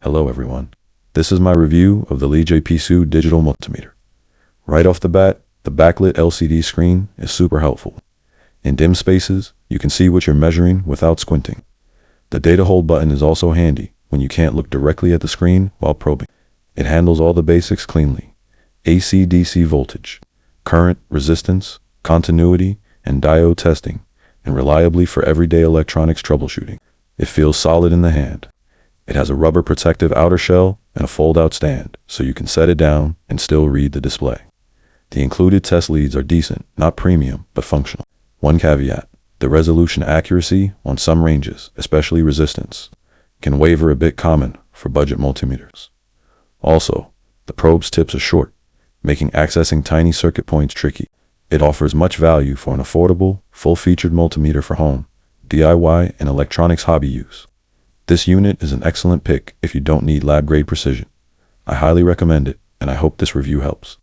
Hello everyone. This is my review of the LiJPSU digital multimeter. Right off the bat, the backlit LCD screen is super helpful. In dim spaces, you can see what you're measuring without squinting. The data hold button is also handy when you can't look directly at the screen while probing. It handles all the basics cleanly: AC/DC voltage, current, resistance, continuity, and diode testing, and reliably for everyday electronics troubleshooting. It feels solid in the hand. It has a rubber protective outer shell and a fold-out stand, so you can set it down and still read the display. The included test leads are decent, not premium, but functional. One caveat: the resolution accuracy on some ranges, especially resistance, can waver a bit common for budget multimeters. Also, the probe's tips are short, making accessing tiny circuit points tricky. It offers much value for an affordable, full-featured multimeter for home, DIY, and electronics hobby use. This unit is an excellent pick if you don't need lab-grade precision. I highly recommend it, and I hope this review helps.